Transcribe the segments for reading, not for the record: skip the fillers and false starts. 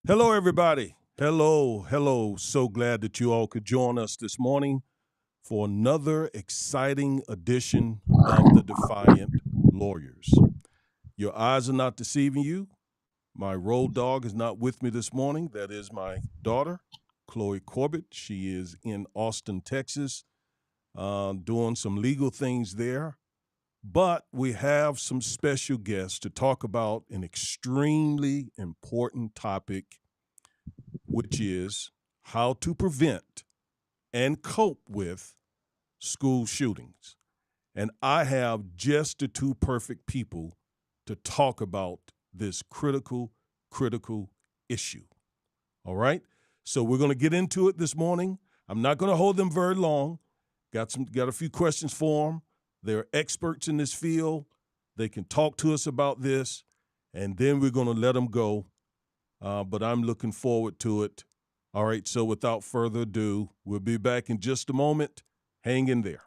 Hello, everybody. Hello, hello. So glad that you all could join us this morning for another exciting edition of the Defiant Lawyers. Your eyes are not deceiving you. My road dog is not with me this morning. That is my daughter, Chloe Corbett. She is in Austin, Texas, doing some legal things there. But we have some special guests to talk about an extremely important topic, which is how to prevent and cope with school shootings. And I have just the two perfect people to talk about this critical issue. All right? So we're going to get into it this morning. I'm not going to hold them very long. Got a few questions for them. They're experts in this field. They can talk to us about this, and then we're going to let them go. But I'm looking forward to it. All right, so without further ado, we'll be back in just a moment. Hang in there.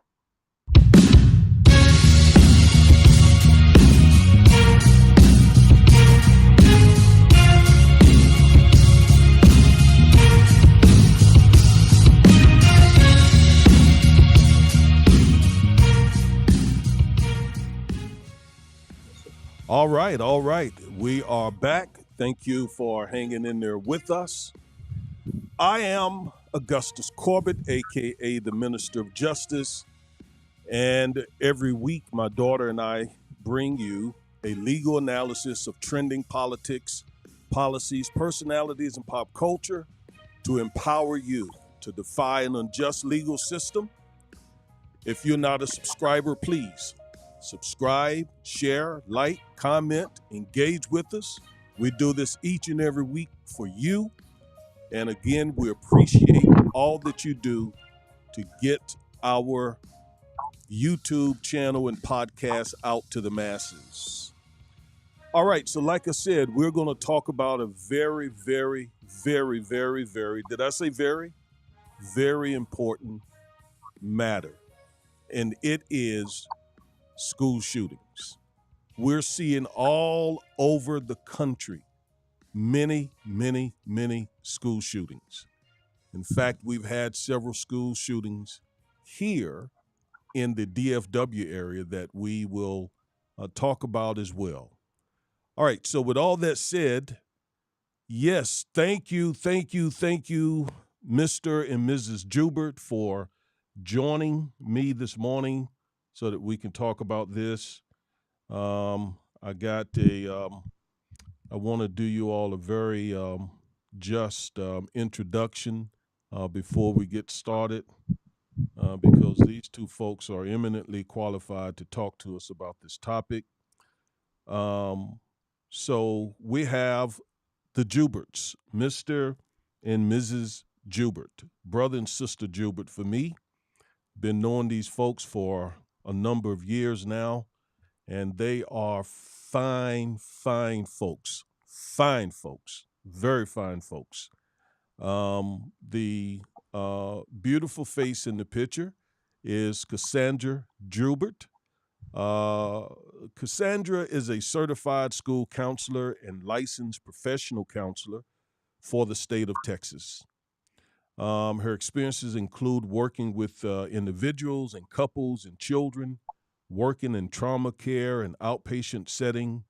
All right, all right. We are back. Thank you for hanging in there with us. I am Augustus Corbett, aka the Minister of Justice, and every week my daughter and I bring you a legal analysis of trending politics, policies, personalities, and pop culture to empower you to defy an unjust legal system. If you're not a subscriber, please subscribe, share, like, comment, engage with us. We do this each and every week for you. And again, we appreciate all that you do to get our YouTube channel and podcast out to the masses. All right, so like I said, we're going to talk about a very, did I say very? Very important matter. And it is school shootings. We're seeing all over the country many school shootings. In fact, we've had several school shootings here in the DFW area that we will talk about as well. All right, so with all that said, yes, thank you, Mr. and Mrs. Joubert, for joining me this morning so that we can talk about this. I got I want to do you all a very just introduction before we get started, because these two folks are eminently qualified to talk to us about this topic. So we have the Jouberts, Mr. and Mrs. Joubert, brother and sister Joubert for me. Been knowing these folks for a number of years now, and they are fine folks. Fine folks. Very fine folks. The beautiful face in the picture is Cassandra Joubert. Cassandra is a certified school counselor and licensed professional counselor for the state of Texas. Her experiences include working with individuals and couples and children, working in trauma care and outpatient setting,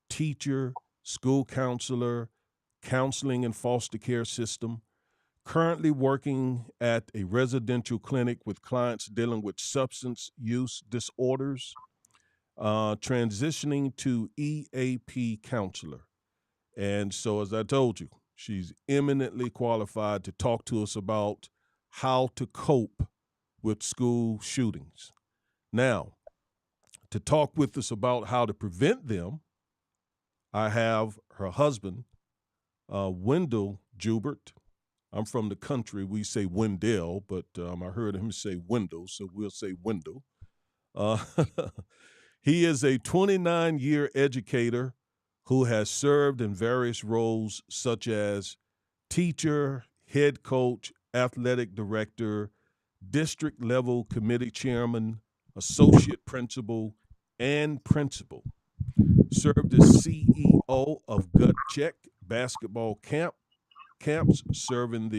teacher, school counselor, counseling and foster care system, currently working at a residential clinic with clients dealing with substance use disorders, transitioning to EAP counselor. And so, as I told you, she's eminently qualified to talk to us about how to cope with school shootings. Now, to talk with us about how to prevent them, I have her husband, Wendell Joubert. I'm from the country. We say Wendell, but I heard him say Wendell, so we'll say Wendell. He is a 29-year educator who has served in various roles such as teacher, head coach, athletic director, district level committee chairman, associate principal, and principal. Served as CEO of Gut Check basketball camp, camps serving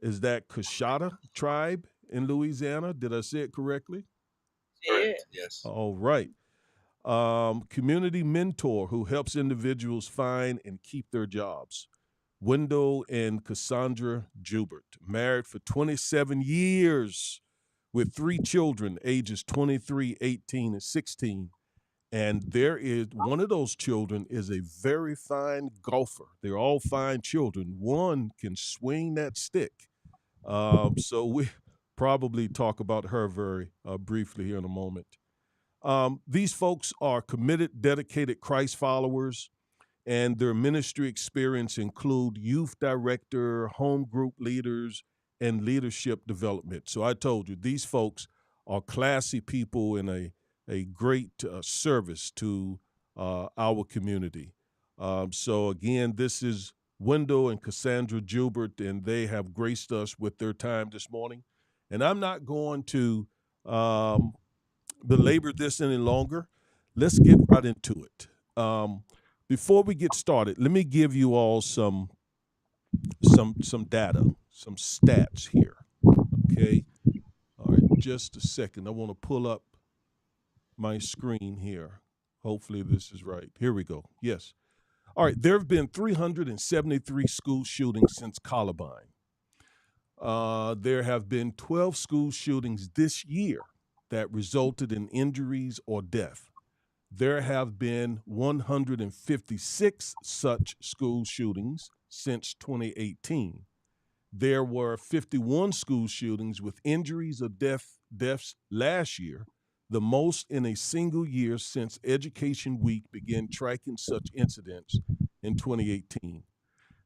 is that Coshada tribe in Louisiana? Did I say it correctly? Correct. Yes. All right. Community mentor who helps individuals find and keep their jobs. Wendell and Cassandra Jubert, married for 27 years with 3 children, ages 23, 18, and 16. And there is one of those children is a very fine golfer. They're all fine children. One can swing that stick. So we probably talk about her very briefly here in a moment. These folks are committed, dedicated Christ followers, and their ministry experience include youth director, home group leaders, and leadership development. So I told you, these folks are classy people in a great service to our community. So again, this is Wendell and Cassandra Jubert, and they have graced us with their time this morning. And I'm not going to belabor this any longer. Let's get right into it. Before we get started, let me give you all some data, some stats here. Okay. All right, just a second. I want to pull up my screen here. Hopefully this is right. Here we go. Yes. All right, there have been 373 school shootings since Columbine. There have been 12 school shootings this year that resulted in injuries or death. There have been 156 such school shootings since 2018. There were 51 school shootings with injuries or deaths last year, the most in a single year since Education Week began tracking such incidents in 2018.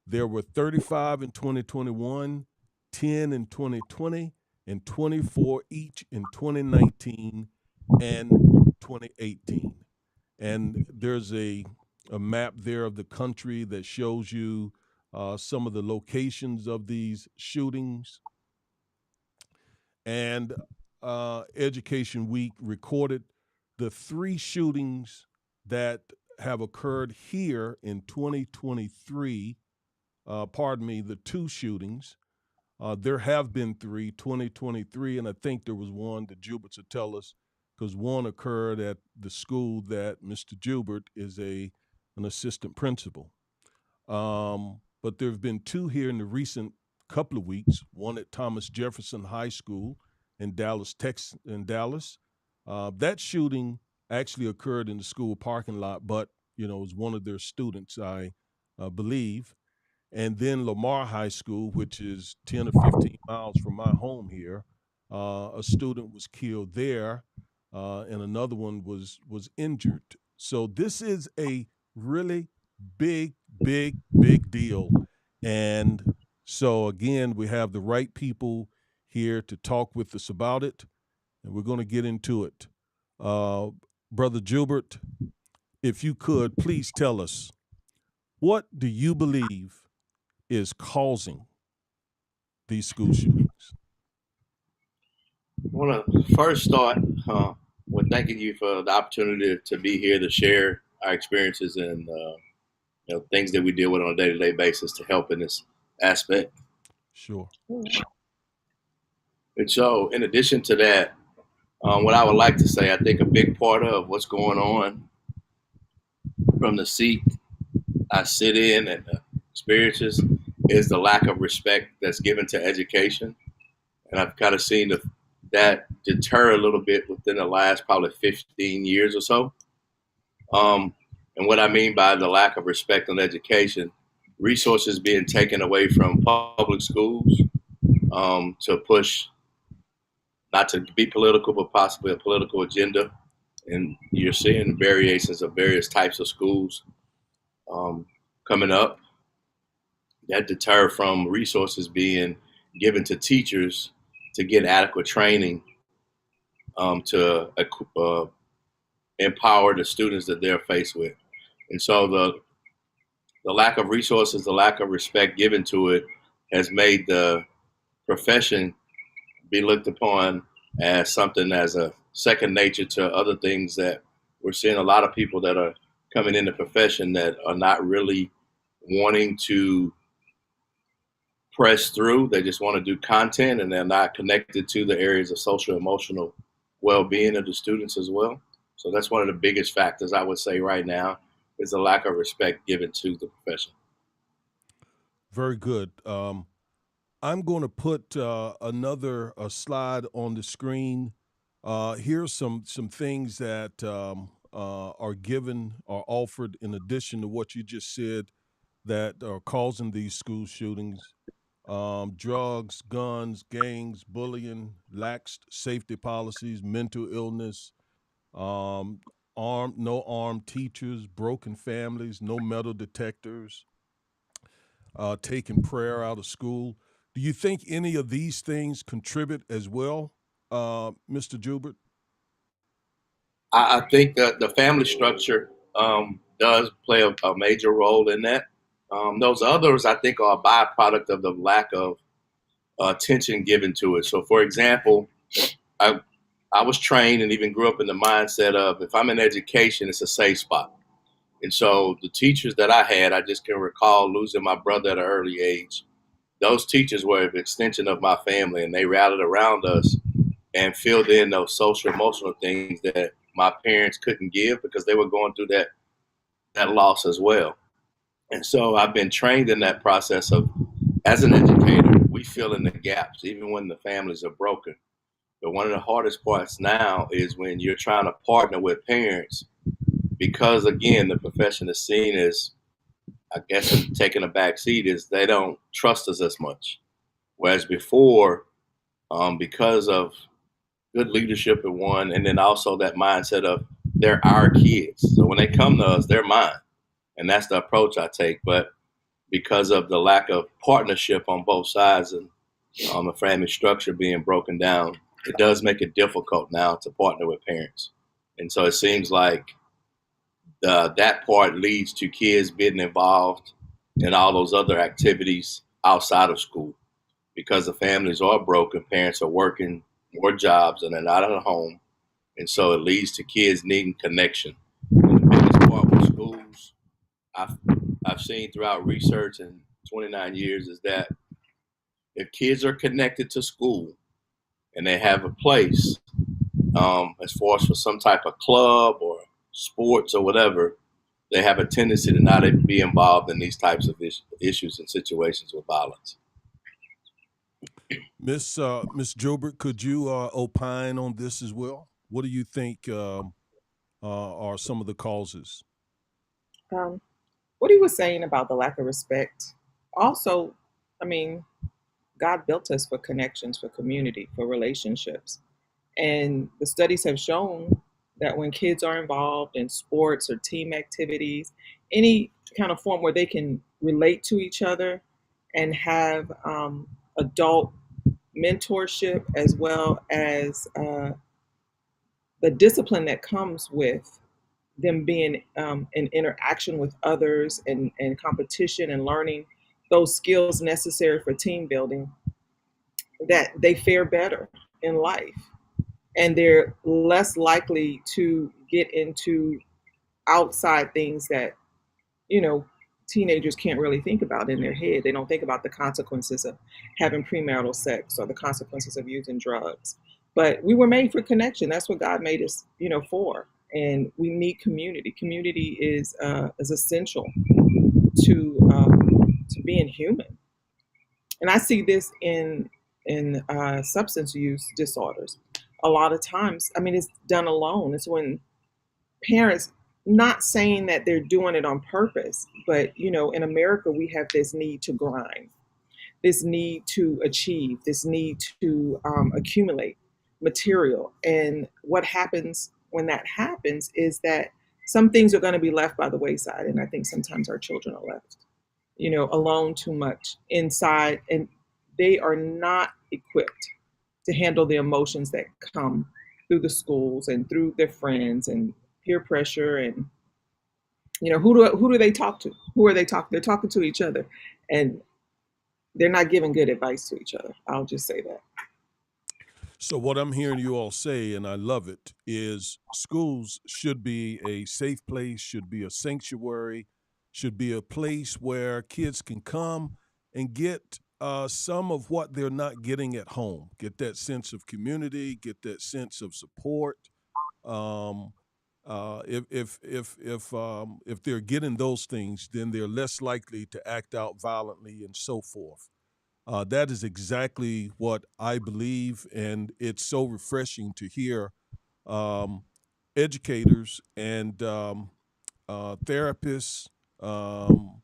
There were 35 in 2021, 10 in 2020, and 24 each in 2019 and 2018. And there's a map there of the country that shows you some of the locations of these shootings. And Education Week recorded the 3 shootings that have occurred here in 2023. The 2 shootings. There have been 3, 2023, and I think there was one that Jubert would tell us, because one occurred at the school that Mr. Jubert is an assistant principal. But there have been 2 here in the recent couple of weeks, one at Thomas Jefferson High School in Dallas, Texas. That shooting actually occurred in the school parking lot, but, it was one of their students, I believe. And then Lamar High School, which is 10 or 15 miles from my home here, a student was killed there, and another one was injured. So this is a really big deal. And so again, we have the right people here to talk with us about it, and we're going to get into it. Brother Jubert, if you could, please tell us, what do you believe is causing these school shootings? I want to first start with thanking you for the opportunity to be here to share our experiences and things that we deal with on a day-to-day basis to help in this aspect. Sure. And so, in addition to that, what I would like to say, I think a big part of what's going on from the seat I sit in and the experiences is the lack of respect that's given to education. And I've kind of seen that deter a little bit within the last probably 15 years or so. And what I mean by the lack of respect on education, resources being taken away from public schools to push, not to be political, but possibly a political agenda. And you're seeing variations of various types of schools coming up that deter from resources being given to teachers to get adequate training to empower the students that they're faced with. And so the lack of resources, the lack of respect given to it has made the profession be looked upon as something as a second nature to other things that we're seeing a lot of people that are coming in the profession that are not really wanting to press through. They just want to do content, and they're not connected to the areas of social emotional well-being of the students as well. So that's one of the biggest factors I would say right now is a lack of respect given to the profession. Very good. I'm going to put another slide on the screen. Here's some things that are given or offered in addition to what you just said that are causing these school shootings. Drugs, guns, gangs, bullying, lax safety policies, mental illness, no armed teachers, broken families, no metal detectors, taking prayer out of school. Do you think any of these things contribute as well, Mr. Joubert? I think that the family structure does play a major role in that. Those others, I think, are a byproduct of the lack of attention given to it. So, for example, I, I was trained and even grew up in the mindset of if I'm in education, it's a safe spot. And so the teachers that I had, I just can recall losing my brother at an early age. Those teachers were an extension of my family, and they rallied around us and filled in those social emotional things that my parents couldn't give because they were going through that loss as well. And so I've been trained in that process of, as an educator, we fill in the gaps even when the families are broken. But one of the hardest parts now is when you're trying to partner with parents because, again, the profession is seen as, I guess, taking a back seat is they don't trust us as much. Whereas before, because of good leadership in one, and then also that mindset of they're our kids. So when they come to us, they're mine. And that's the approach I take. But because of the lack of partnership on both sides and the family structure being broken down, it does make it difficult now to partner with parents. And so it seems like that part leads to kids being involved in all those other activities outside of school because the families are broken, parents are working more jobs and they're not at home. And so it leads to kids needing connection. And the biggest part with schools, I've, I've seen throughout research in 29 years is that if kids are connected to school and they have a place, as far as for some type of club or sports or whatever, they have a tendency to not be involved in these types of issues and situations with violence. Miss Joubert, could you opine on this as well? What do you think are some of the causes? Um, what he was saying about the lack of respect, also, I mean, God built us for connections, for community, for relationships. And the studies have shown that when kids are involved in sports or team activities, any kind of form where they can relate to each other and have adult mentorship as well as the discipline that comes with them being in interaction with others and competition and learning those skills necessary for team building, that they fare better in life and they're less likely to get into outside things that you know teenagers can't really think about in their head. They don't think about the consequences of having premarital sex or the consequences of using drugs. But we were made for connection. That's what God made us, for. And we need community. Community is essential to being human. And I see this in substance use disorders. A lot of times, I mean, it's done alone. It's when parents, not saying that they're doing it on purpose, but in America we have this need to grind, this need to achieve, this need to accumulate material. And what happens when that happens is that some things are going to be left by the wayside. And I think sometimes our children are left, alone too much inside, and they are not equipped to handle the emotions that come through the schools and through their friends and peer pressure. And who do they talk to? Who are they talking? They're talking to each other, and they're not giving good advice to each other. I'll just say that. So, what I'm hearing you all say, and I love it, is schools should be a safe place, should be a sanctuary, should be a place where kids can come and get some of what they're not getting at home. Get that sense of community, get that sense of support. Um, if they're getting those things, then they're less likely to act out violently and so forth. That is exactly what I believe, and it's so refreshing to hear um, educators and therapists um,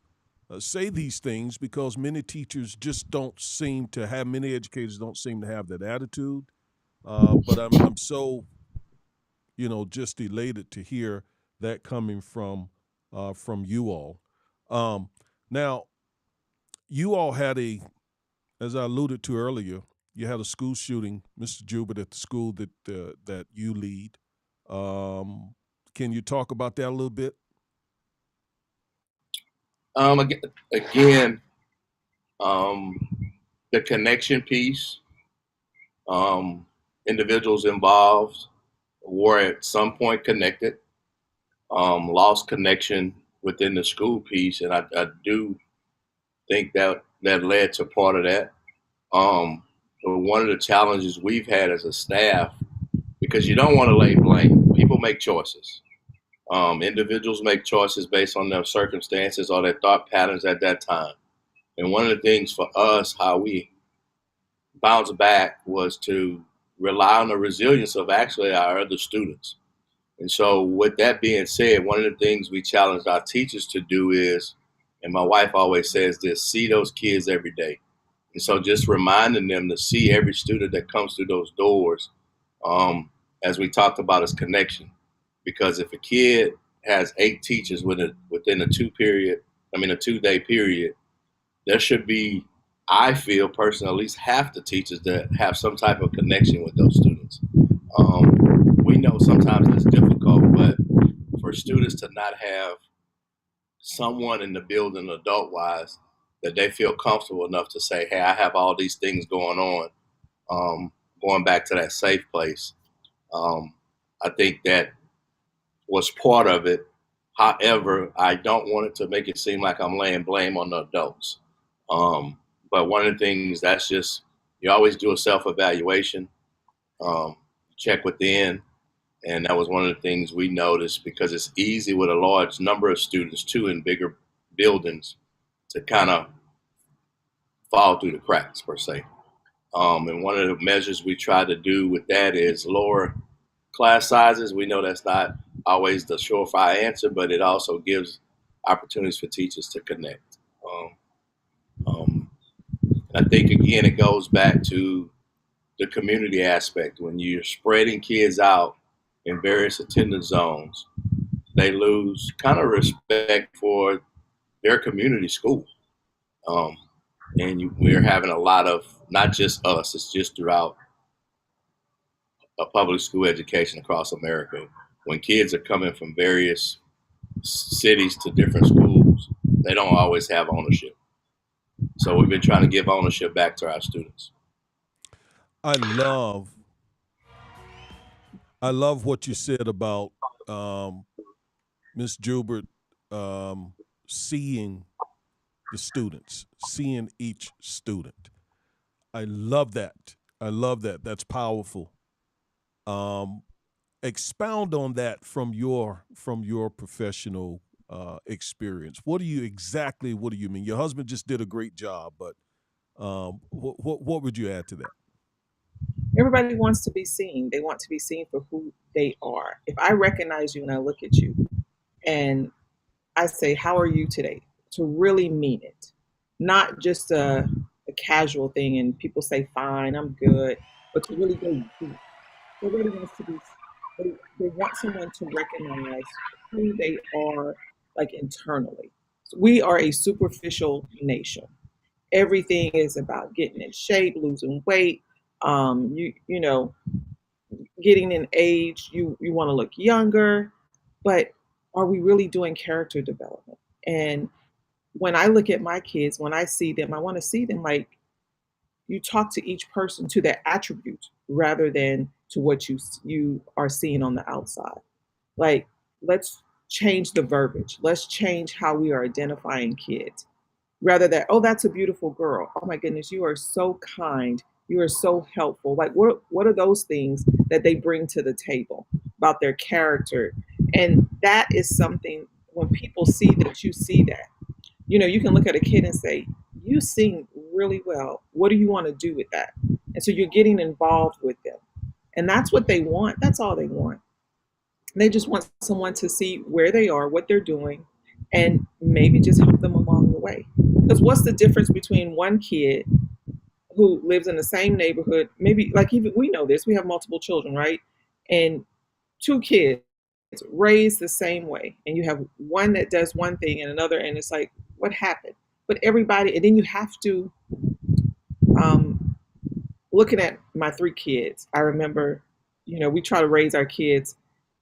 say these things because many teachers just don't seem to have, many educators don't seem to have that attitude. But I'm so, just elated to hear that coming from you all. Um, Now, you all had as I alluded to earlier, you had a school shooting, Mr. Jubert, at the school that you lead. Um, can you talk about that a little bit? Again, um, the connection piece, um, individuals involved were at some point connected, lost connection within the school piece, and I do think that led to part of that. So one of the challenges we've had as a staff, because you don't want to lay blame. People make choices. Individuals make choices based on their circumstances or their thought patterns at that time. And one of the things for us, how we bounce back, was to rely on the resilience of actually our other students. And so, with that being said, one of the things we challenge our teachers to do is, and my wife always says this, see those kids every day. And so, just reminding them to see every student that comes through those doors, um, as we talked about, is connection. Because if a kid has 8 teachers within a 2-day period, there should be, I feel personally, at least half the teachers that have some type of connection with those students. We know sometimes it's difficult, but for students to not have someone in the building, adult wise, that they feel comfortable enough to say, hey, I have all these things going on, going back to that safe place. I think that was part of it. However, I don't want it to make it seem like I'm laying blame on the adults. But one of the things, that's just, you always do a self-evaluation, check within. And that was one of the things we noticed, because it's easy with a large number of students too in bigger buildings to kind of fall through the cracks per se. And one of the measures we try to do with that is lower class sizes. We know that's not always the surefire answer, but it also gives opportunities for teachers to connect. And I think, again, it goes back to the community aspect. When you're spreading kids out in various attendance zones, they lose kind of respect for their community school. We're having a lot of, not just us, it's just throughout a public school education across America. When kids are coming from various cities to different schools, they don't always have ownership. So we've been trying to give ownership back to our students. I love what you said about Ms. Gilbert seeing the students, seeing each student. I love that. I love that. That's powerful. Um, Expound on that from your professional experience. What do you mean? Your husband just did a great job, but what would you add to that? Everybody wants to be seen. They want to be seen for who they are. If I recognize you and I look at you and I say, how are you today? To really mean it, not just a casual thing. And people say, fine, I'm good, but to really go deep. They really wants to be, they want someone to recognize who they are, like internally. So we are a superficial nation. Everything is about getting in shape, losing weight, you know, getting in age, you want to look younger, but are we really doing character development? And when I look at my kids, when I see them, I want to see them like, you talk to each person to their attributes rather than to what you are seeing on the outside. Like, let's change the verbiage. Let's change how we are identifying kids. rather than, oh, that's a beautiful girl. Oh my goodness, you are so kind. You are so helpful. Like what are those things that they bring to the table about their character? And that is something when people see that you see that, you can look at a kid and say, you sing really well. What do you want to do with that? And so you're getting involved with them. And that's what they want. That's all they want. They just want someone to see where they are, what they're doing, and maybe just help them along the way. Because what's the difference between one kid who lives in the same neighborhood, maybe like even we know this, we have multiple children, right? And two kids raised the same way, and you have one that does one thing and another, and it's like, what happened? But everybody, and then you have to, um, looking at my three kids, I remember, we try to raise our kids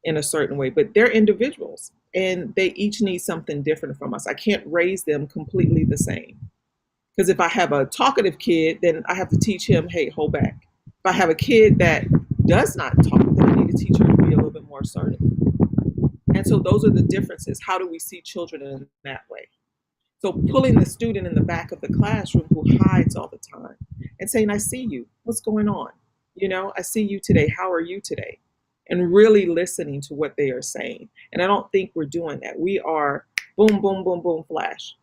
in a certain way, but they're individuals and they each need something different from us. I can't raise them completely the same. Because if I have a talkative kid, then I have to teach him, hey, hold back. If I have a kid that does not talk, then I need to teach her to be a little bit more assertive. And so those are the differences. How do we see children in that way? So pulling the student in the back of the classroom who hides all the time and saying, I see you. What's going on? I see you today. How are you today? And really listening to what they are saying. And I don't think we're doing that. We are boom, boom, boom, boom, flash.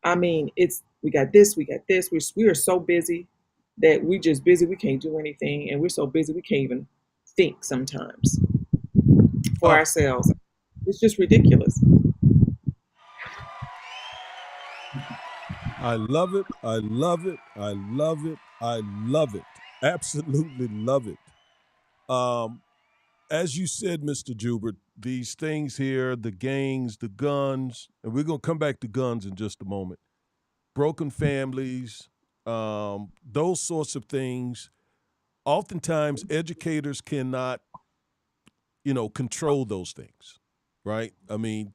I mean, we got this, we got this. We are so busy that we just busy. We can't do anything. And we're so busy we can't even think sometimes for ourselves. It's just ridiculous. I love it. I love it. I love it. I love it. Absolutely love it. As you said, Mr. Joubert, these things here, the gangs, the guns, and we're going to come back to guns in just a moment. Broken families, those sorts of things. Oftentimes, educators cannot, control those things, right? I mean,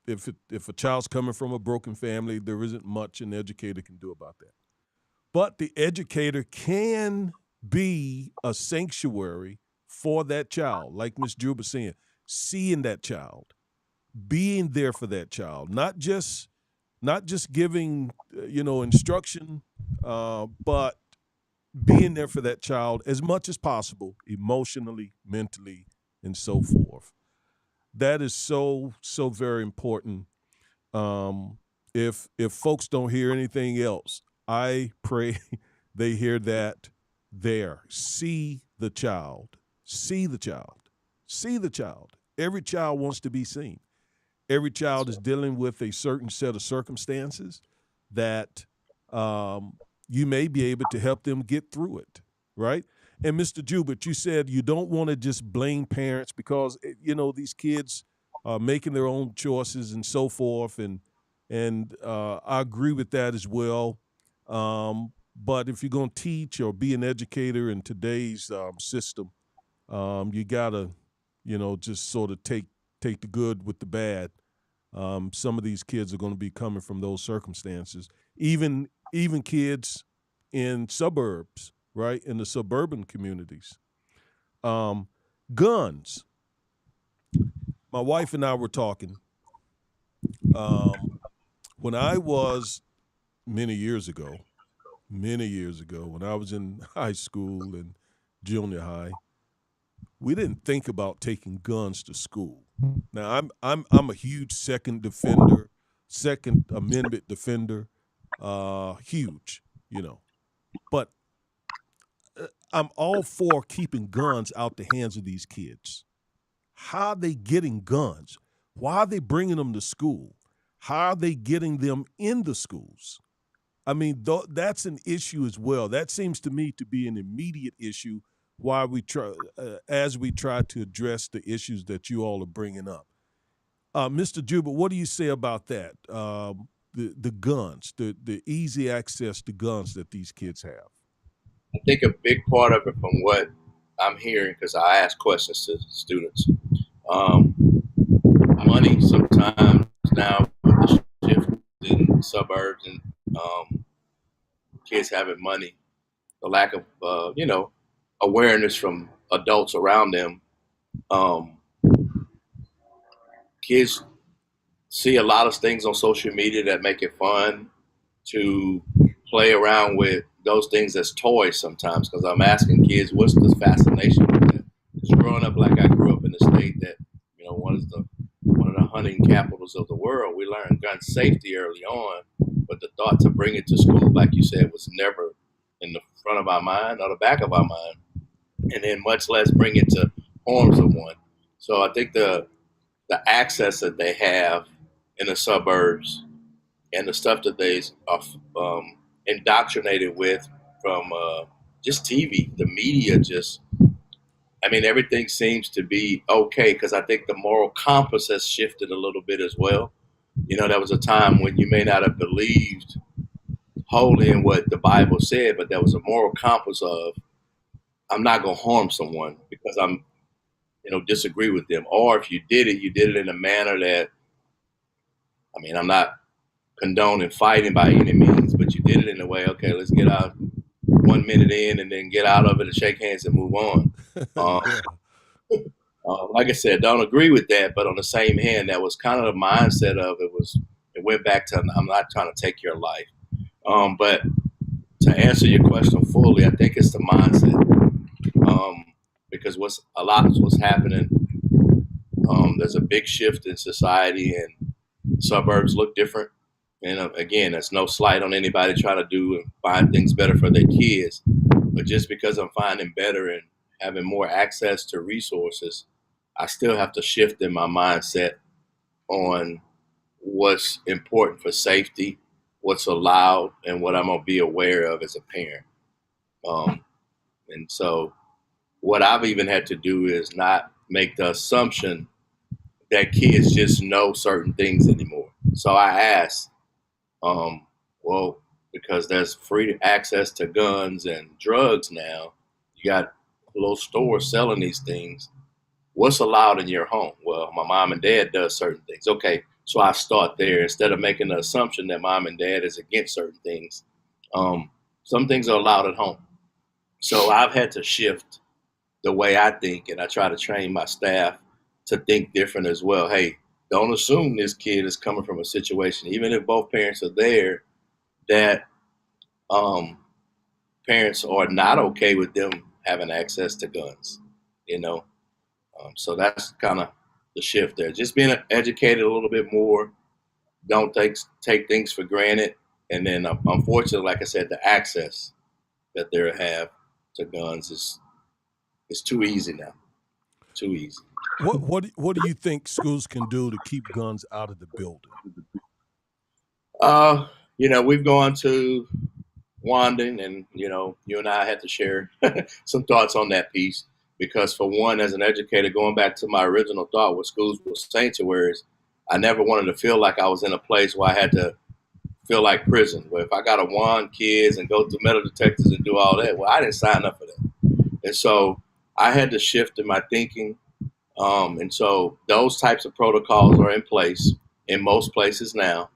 if a child's coming from a broken family, there isn't much an educator can do about that. But the educator can be a sanctuary for that child, like Ms. Joubert saying, seeing that child, being there for that child, not just giving instruction, but being there for that child as much as possible, emotionally, mentally, and so forth. That is so very important. If folks don't hear anything else, I pray they hear that there. See the child. See the child. See the child. Every child wants to be seen. Every child is dealing with a certain set of circumstances that you may be able to help them get through it, right? And Mr. Joubert, you said you don't want to just blame parents because, these kids are making their own choices and so forth. And I agree with that as well. But if you're going to teach or be an educator in today's system, you got to, just sort of take the good with the bad. Some of these kids are going to be coming from those circumstances. Even kids in suburbs, right, in the suburban communities. Guns. My wife and I were talking. When I was many years ago, when I was in high school and junior high, we didn't think about taking guns to school. Now I'm a huge Second Amendment defender, huge, but I'm all for keeping guns out the hands of these kids. How are they getting guns? Why are they bringing them to school? How are they getting them in the schools? I mean, that's an issue as well. That seems to me to be an immediate issue while as we try to address the issues that you all are bringing up. Mr. Joubert, what do you say about that? The guns, the easy access to guns that these kids have. I think a big part of it, from what I'm hearing, because I ask questions to students, money sometimes now with the shift in suburbs and kids having money, the lack of awareness from adults around them. Kids see a lot of things on social media that make it fun, to play around with those things as toys sometimes, because I'm asking kids, what's the fascination with that? Because growing up like I grew up in the state that, one of the hunting capitals of the world, we learned gun safety early on, but the thought to bring it to school, like you said, was never in the front of our mind or the back of our mind, and then much less bring it to harm someone. So I think the access that they have in the suburbs and the stuff that they are indoctrinated with from just TV, the media, everything seems to be okay, because I think the moral compass has shifted a little bit as well. There was a time when you may not have believed wholly in what the Bible said, but there was a moral compass of, I'm not going to harm someone because I'm, disagree with them. Or if you did it in a manner that, I'm not condoning fighting by any means, but you did it in a way, okay, let's get out 1 minute in and then get out of it and shake hands and move on. Yeah. Like I said, don't agree with that, but on the same hand, that was kind of the mindset of it went back to, I'm not trying to take your life. But to answer your question fully, I think it's the mindset. Because what's happening, there's a big shift in society, and suburbs look different. And again, that's no slight on anybody trying to do and find things better for their kids. But just because I'm finding better and having more access to resources, I still have to shift in my mindset on what's important for safety, what's allowed, and what I'm going to be aware of as a parent. And so what I've even had to do is not make the assumption that kids just know certain things anymore. So I ask, well, because there's free access to guns and drugs now, you got little stores selling these things. What's allowed in your home? Well, my mom and dad does certain things. Okay, so I start there instead of making the assumption that mom and dad is against certain things. Some things are allowed at home. So I've had to shift the way I think, and I try to train my staff to think different as well. Hey, don't assume this kid is coming from a situation, even if both parents are there, that parents are not okay with them having access to guns, so that's kind of the shift there. Just being educated a little bit more, don't take things for granted, and then unfortunately, like I said, the access that they have to guns is too easy now. Too easy. What do you think schools can do to keep guns out of the building? We've gone to Wanding, and you and I had to share some thoughts on that piece, because for one, as an educator, going back to my original thought, what schools were sanctuaries, I never wanted to feel like I was in a place where I had to feel like prison, where if I got to wand kids and go through metal detectors and do all that, well, I didn't sign up for that. And so I had to shift in my thinking. And so those types of protocols are in place in most places now.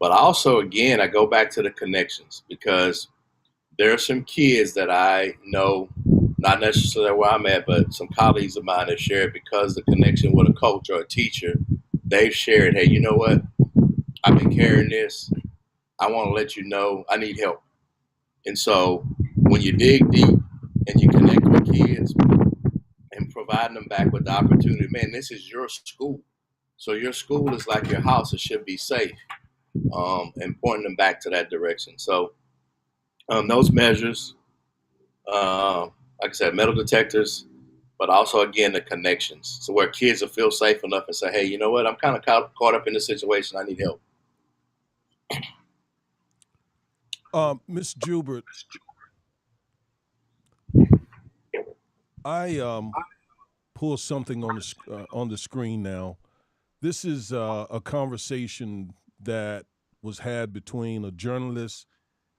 But also, again, I go back to the connections, because there are some kids that I know, not necessarily where I'm at, but some colleagues of mine have shared, because the connection with a coach or a teacher, they've shared, hey, you know what? I've been carrying this. I want to let you know I need help. And so when you dig deep and you connect with kids and providing them back with the opportunity, man, this is your school. So your school is like your house. It should be safe, and pointing them back to that direction. So those measures, like I said, metal detectors, but also, again, the connections. So where kids will feel safe enough and say, hey, you know what? I'm kind of caught up in this situation. I need help. Ms. Joubert, I pull something on the screen now. This is a conversation that was had between a journalist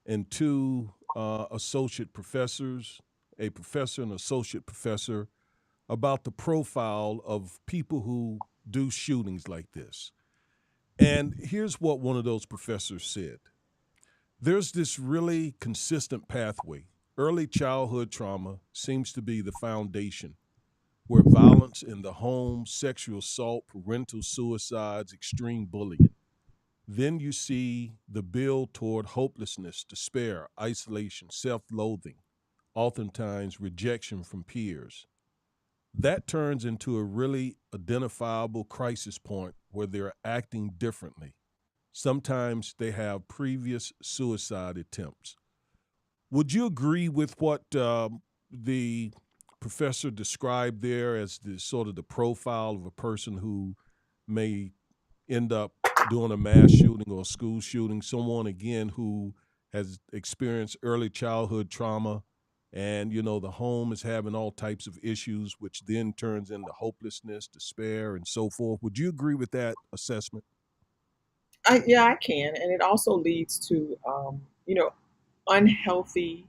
and two associate professors, a professor and associate professor, about the profile of people who do shootings like this. And here's what one of those professors said. There's this really consistent pathway. Early childhood trauma seems to be the foundation, where violence in the home, sexual assault, parental suicides, extreme bullying. Then you see the build toward hopelessness, despair, isolation, self loathing, oftentimes rejection from peers. That turns into a really identifiable crisis point where they're acting differently. Sometimes they have previous suicide attempts. Would you agree with what the professor described there as the sort of the profile of a person who may end up doing a mass shooting or a school shooting? Someone again who has experienced early childhood trauma, and the home is having all types of issues, which then turns into hopelessness, despair, and so forth. Would you agree with that assessment? Yeah, I can, and it also leads to unhealthy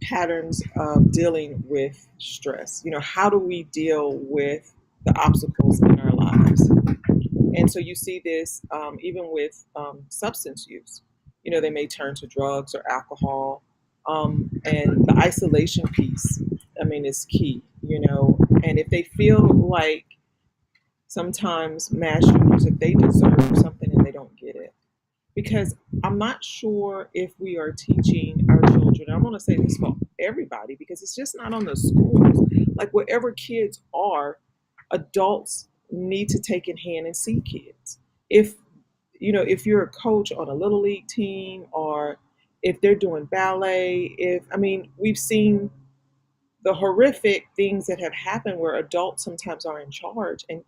patterns of dealing with stress. How do we deal with the obstacles in our lives? And so you see this even with substance use. They may turn to drugs or alcohol, and the isolation piece. I mean, is key. And if they feel like sometimes mass shooters, if they deserve something and they don't get it, because I'm not sure if we are teaching our children. I want to say this for everybody because it's just not on the schools. Like wherever kids are, adults need to take in hand and see kids. If you're a coach on a little league team or if they're doing ballet, we've seen the horrific things that have happened where adults sometimes are in charge and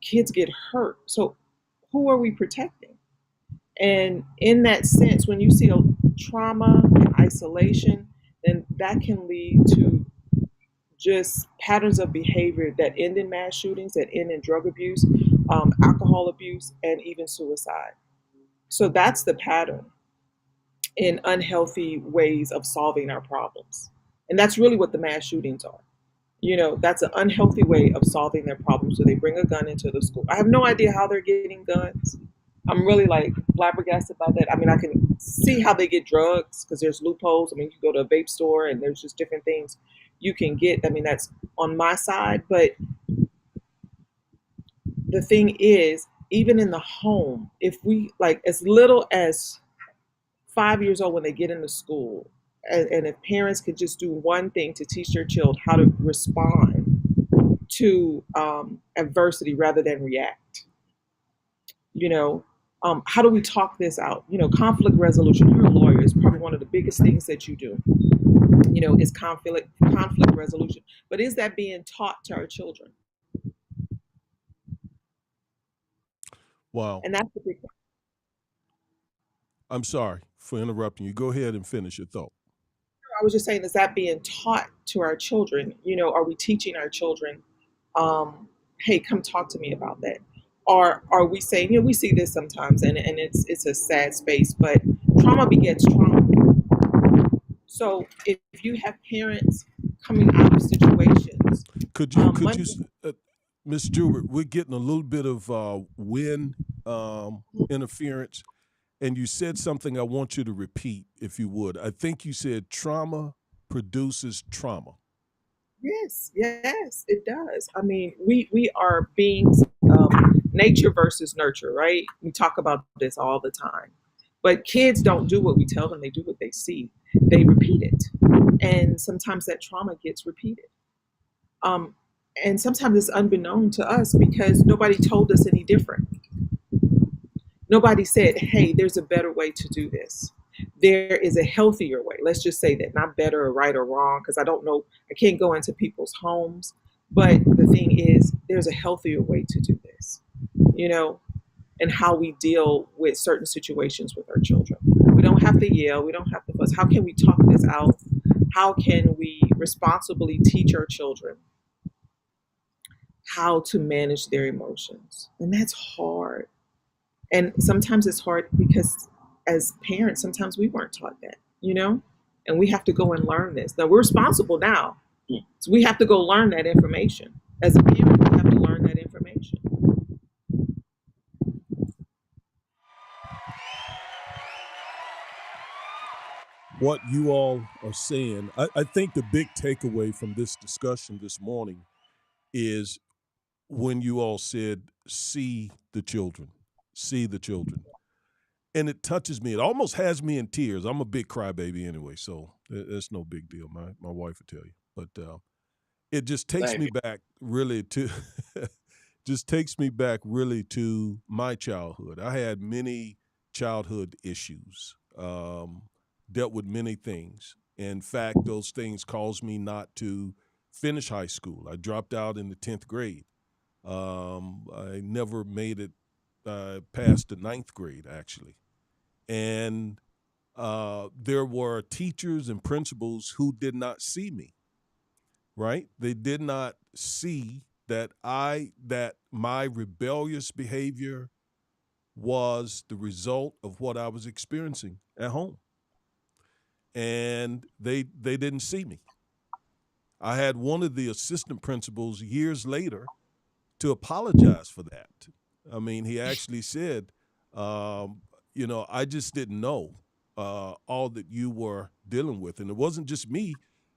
kids get hurt. So who are we protecting? And in that sense, when you see a trauma and isolation, then that can lead to just patterns of behavior that end in mass shootings, that end in drug abuse, alcohol abuse, and even suicide. So that's the pattern in unhealthy ways of solving our problems. And that's really what the mass shootings are. That's an unhealthy way of solving their problems. So they bring a gun into the school. I have no idea how they're getting guns. I'm really like flabbergasted about that. I mean, I can see how they get drugs because there's loopholes. I mean, you go to a vape store and there's just different things you can get. I mean, that's on my side. But the thing is, even in the home, if we like as little as 5 years old when they get into school, and if parents could just do one thing to teach their child how to respond to adversity rather than react. you know how do we talk this out? Conflict resolution. You're a lawyer. It's probably one of the biggest things that you do. Is conflict resolution. But is that being taught to our children? Wow. And that's the big. I'm sorry for interrupting you. Go ahead and finish your thought. I was just saying, is that being taught to our children? Are we teaching our children, hey, come talk to me about that? Or are we saying, we see this sometimes, and it's a sad space, but trauma begets trauma. So if you have parents coming out of situations, Could you, Monday, Miss Jubert, we're getting a little bit of wind interference, and you said something I want you to repeat, if you would. I think you said trauma produces trauma. yes, it does. I mean, we are beings, nature versus nurture, right? We talk about this all the time. But kids don't do what we tell them, they do what they see. They repeat it. And sometimes that trauma gets repeated. Um, and sometimes it's unbeknown to us because nobody told us any different. Nobody said, hey, there's a better way to do this. There is a healthier way. Let's just say that, not better or right or wrong, because I don't know, I can't go into people's homes. But the thing is, there's a healthier way to do this, and how we deal with certain situations with our children. We don't have to yell, we don't have to fuss. How can we talk this out? How can we responsibly teach our children how to manage their emotions? And that's hard. And sometimes it's hard because as parents, sometimes we weren't taught that. And we have to go and learn this. Now we're responsible now. So we have to go learn that information. As a parent, we have to learn that information. What you all are saying, I think the big takeaway from this discussion this morning is when you all said, see the children. see the children. And it touches me. It almost has me in tears. I'm a big crybaby anyway, so it's no big deal. My wife will tell you. But it just takes Thank me you. back really to just takes me back really to my childhood. I had many childhood issues, dealt with many things. In fact, those things caused me not to finish high school. I dropped out in the 10th grade. I never made it past the 9th grade, actually. And there were teachers and principals who did not see me, right? They did not see that my rebellious behavior was the result of what I was experiencing at home. And they didn't see me. I had one of the assistant principals years later to apologize for that. I mean, he actually said, I just didn't know all that you were dealing with. And it wasn't just me.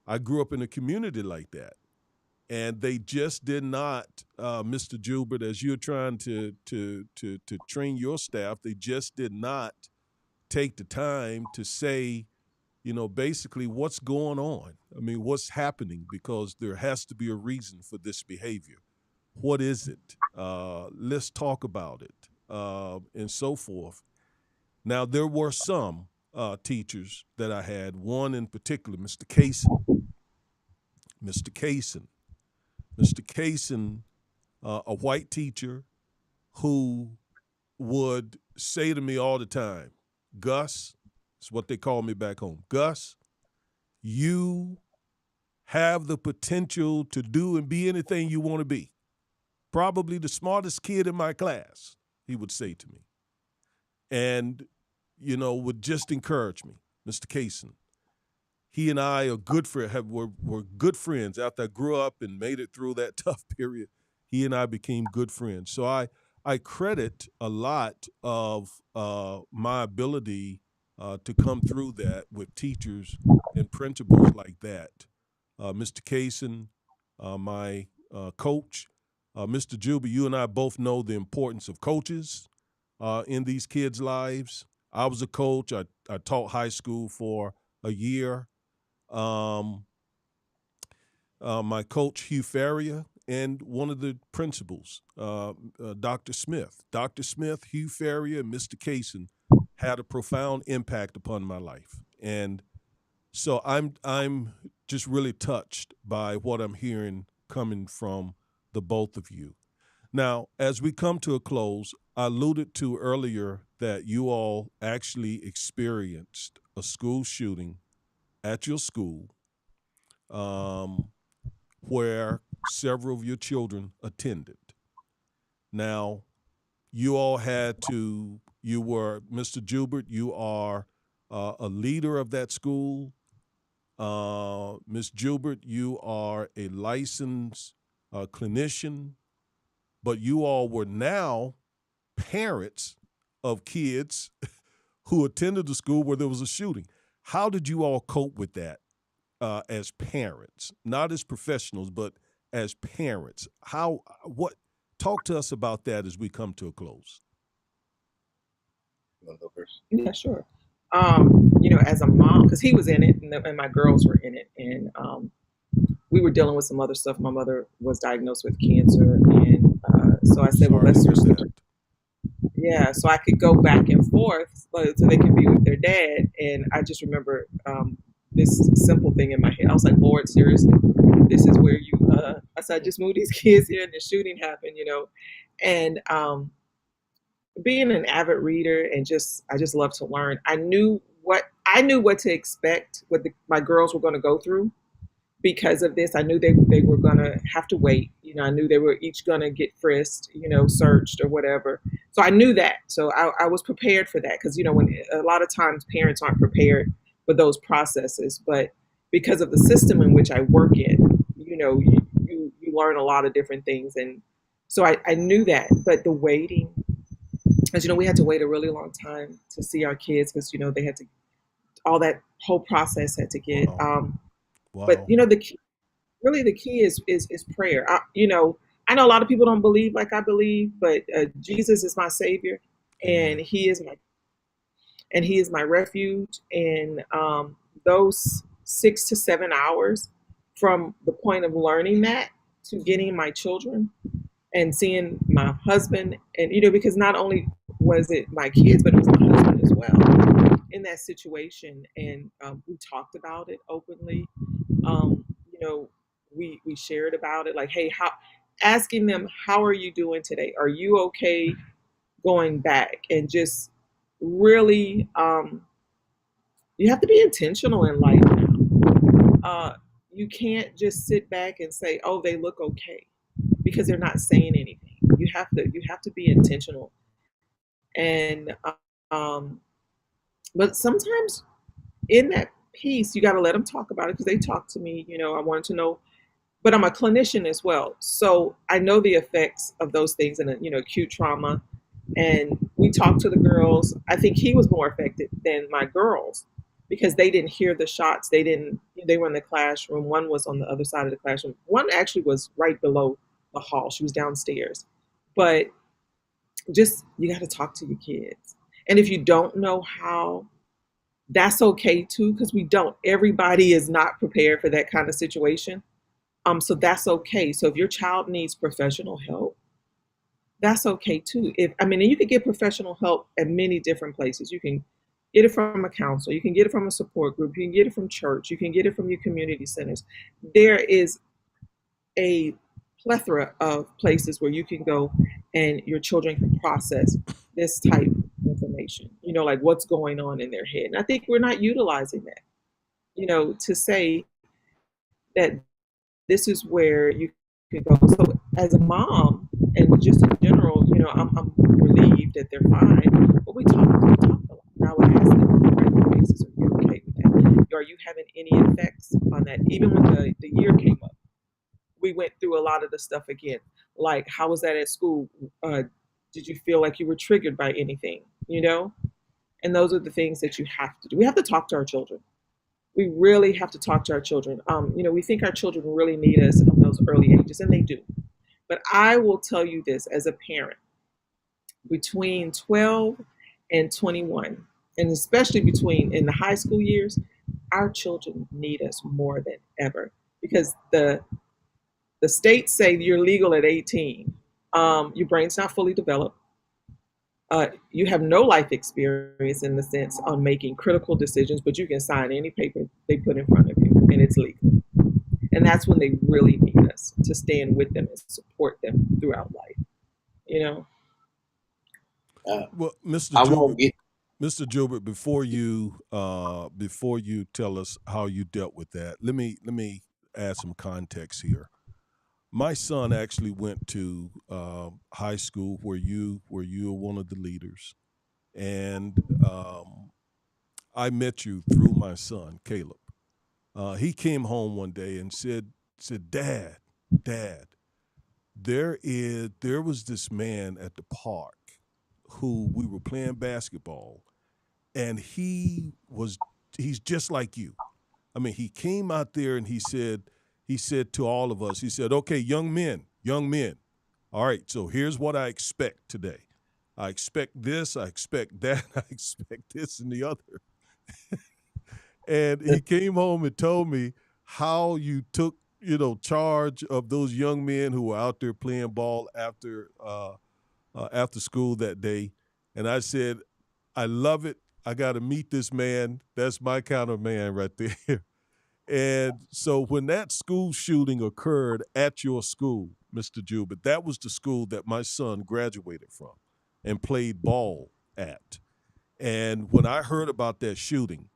I grew up in a community like that. And they just did not, Mr. Gilbert, as you're trying to train your staff, they just did not take the time to say, basically what's going on. I mean, what's happening? Because there has to be a reason for this behavior. What is it? Let's talk about it, and so forth. Now, there were some teachers that I had, one in particular, Mr. Kaysen. Mr. Kaysen. Mr. Kaysen, a white teacher who would say to me all the time, Gus, it's what they call me back home, Gus, you have the potential to do and be anything you want to be. Probably the smartest kid in my class, he would say to me. And, would just encourage me, Mr. Kaysen. He and I are good were good friends. After I grew up and made it through that tough period, he and I became good friends. So I credit a lot of my ability to come through that with teachers and principals like that. Mr. Kaysen, my coach, Mr. Gilbert, you and I both know the importance of coaches in these kids' lives. I was a coach. I taught high school for a year. My coach, Hugh Faria, and one of the principals, Dr. Smith. Dr. Smith, Hugh Faria, and Mr. Kaysen had a profound impact upon my life. And so I'm just really touched by what I'm hearing coming from the both of you. Now, as we come to a close, I alluded to earlier that you all actually experienced a school shooting at your school where several of your children attended. Now, you all Mr. Gilbert, you are a leader of that school. Ms. Gilbert, you are a licensed clinician, but you all were now parents of kids who attended the school where there was a shooting. How did you all cope with that as parents, not as professionals, but as parents? Talk to us about that as we come to a close. You want to go first? Yeah, sure. As a mom, because he was in it and my girls were in it, and we were dealing with some other stuff. My mother was diagnosed with cancer, and so I said, well, let's just, yeah, so I could go back and forth so they can be with their dad. And I just remember this simple thing in my head. I was like, Lord, seriously, this is where you, I said, I just moved these kids here and the shooting happened, and being an avid reader and I just love to learn. I knew what to expect, my girls were going to go through because of this. I knew they were going to have to wait. I knew they were each going to get frisked, searched or whatever. So I knew that. So I was prepared for that because, when a lot of times parents aren't prepared for those processes, but because of the system in which I work in, you learn a lot of different things. And so I knew that, but the waiting, as we had to wait a really long time to see our kids because, they had to, all that whole process had to get, Wow. but the key is prayer. I know a lot of people don't believe like I believe, but Jesus is my savior. and Amen. he is my refuge. And those 6 to 7 hours from the point of learning that to getting my children and seeing my husband, and because not only was it my kids, but it was my husband as well in that situation. And we talked about it openly. um, you know, we shared about it, like, hey, how asking them, how are you doing today? Are you okay going back? And just really, you have to be intentional in life now. You can't just sit back and say, oh, they look okay, because they're not saying anything. You have to be intentional. And um, but sometimes in that piece, you got to let them talk about it, because they talk to me. I wanted to know, but I'm a clinician as well, so I know the effects of those things and acute trauma. And we talked to the girls. I think he was more affected than my girls, because they didn't hear the shots. They were in the classroom. One was on the other side of the classroom. One actually was right below the hall. She was downstairs. But just, you got to talk to your kids. And if you don't know how, that's okay too, because we don't. Everybody is not prepared for that kind of situation. So that's okay. So if your child needs professional help, that's okay too. And you can get professional help at many different places. You can get it from a counselor, you can get it from a support group, you can get it from church, you can get it from your community centers. There is a plethora of places where you can go and your children can process this type of information, like what's going on in their head. And I think we're not utilizing that, to say that this is where you can go. So as a mom, and just in general, I'm relieved that they're fine. But we talk a lot. And I would ask them on a regular basis, are you okay with that? Are you having any effects on that? Even when the year came up, we went through a lot of the stuff again. Like, how was that at school? Did you feel like you were triggered by anything? And those are the things that you have to do. We have to talk to our children. We really have to talk to our children. We think our children really need us in those early ages, and they do. But I will tell you this as a parent, between 12 and 21, and especially between in the high school years, our children need us more than ever, because the states say you're legal at 18. Your brain's not fully developed. You have no life experience in the sense on making critical decisions, but you can sign any paper they put in front of you, and it's legal. And that's when they really need us to stand with them and support them throughout life. You know. Well, Mr. I Gilbert, won't get. before you tell us how you dealt with that, let me add some context here. My son actually went to high school where you were one of the leaders, and I met you through my son Caleb. He came home one day and said, Dad, there was this man at the park who we were playing basketball, and he's just like you. I mean, he came out there and he said to all of us, he said, okay, young men, all right, so here's what I expect today. I expect this, I expect that, I expect this and the other. And he came home and told me how you took, charge of those young men who were out there playing ball after school that day. And I said, I love it. I got to meet this man. That's my kind of man right there. And so when that school shooting occurred at your school, Mr. Jubert, that was the school that my son graduated from and played ball at. And when I heard about that shooting,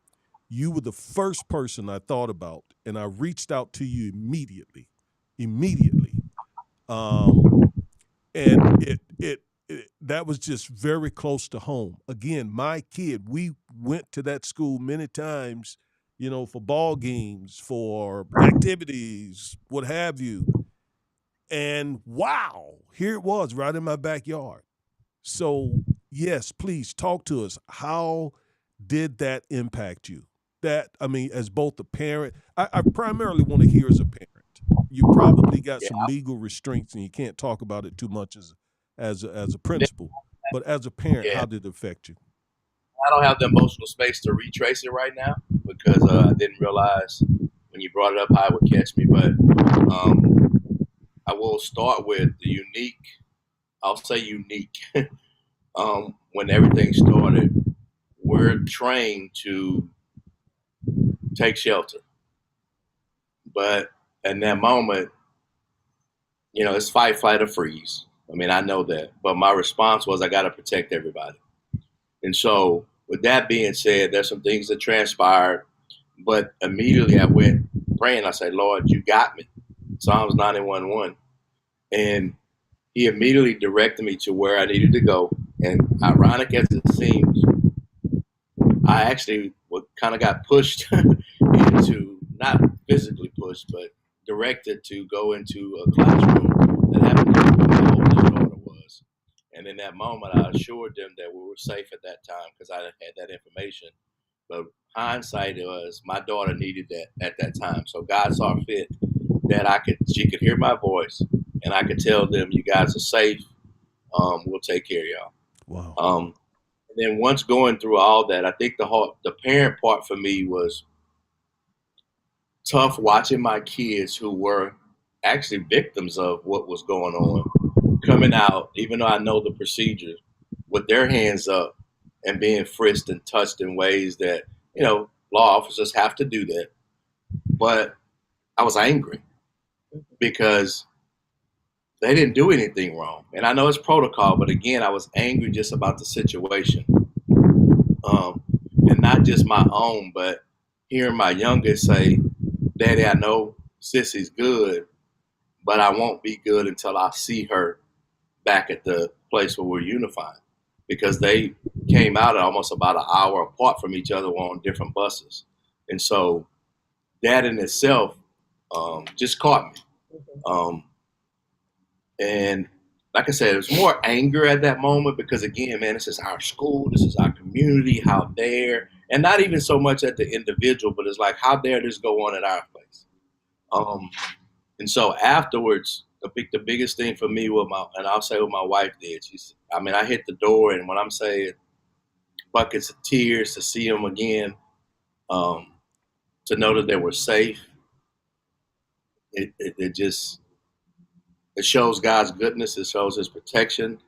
you were the first person I thought about, and I reached out to you immediately. Um, and it that was just very close to home. Again, my kid, we went to that school many times, for ball games, for activities, what have you. And wow, here it was right in my backyard. So, yes, please talk to us. How did that impact you? That, I mean, as both a parent, I primarily want to hear as a parent. You probably got Yeah, some legal restraints and you can't talk about it too much as a principal. But as a parent, Yeah, how did it affect you? I don't have the emotional space to retrace it right now because I didn't realize when you brought it up how it would catch me. But um, I will start with the unique. I'll say unique. When everything started, we're trained to take shelter, but in that moment, it's fight, flight, or freeze. I mean, I know that, but my response was I got to protect everybody. And so, with that being said, there's some things that transpired, but immediately I went praying. I said, Lord, you got me. Psalms 91:1. And he immediately directed me to where I needed to go. And ironic as it seems, I actually kind of got pushed into, not physically pushed, but directed to go into a classroom that happened to be where my oldest daughter was. And in that moment, I assured them that we were safe at that time because I had that information. But hindsight was my daughter needed that at that time. So God saw fit that she could hear my voice and I could tell them, you guys are safe. We'll take care of y'all. Wow. And then once going through all that, I think the parent part for me was tough watching my kids who were actually victims of what was going on coming out, even though I know the procedure, with their hands up and being frisked and touched in ways that, law officers have to do that. But I was angry because they didn't do anything wrong. And I know it's protocol, but again, I was angry just about the situation. Um, and not just my own, but hearing my youngest say, Daddy, I know Sissy's good, but I won't be good until I see her back at the place where we're unified. Because they came out at almost about an hour apart from each other on different buses. And so that in itself just caught me. Um, and like I said, it was more anger at that moment because, again, man, this is our school, this is our community, how dare, and not even so much at the individual, but it's like, how dare this go on at our place? Um, And so afterwards, the biggest thing for me and I'll say what my wife did. I hit the door, and when I'm saying buckets of tears to see them again, um, to know that they were safe, it just it shows God's goodness. It shows His protection.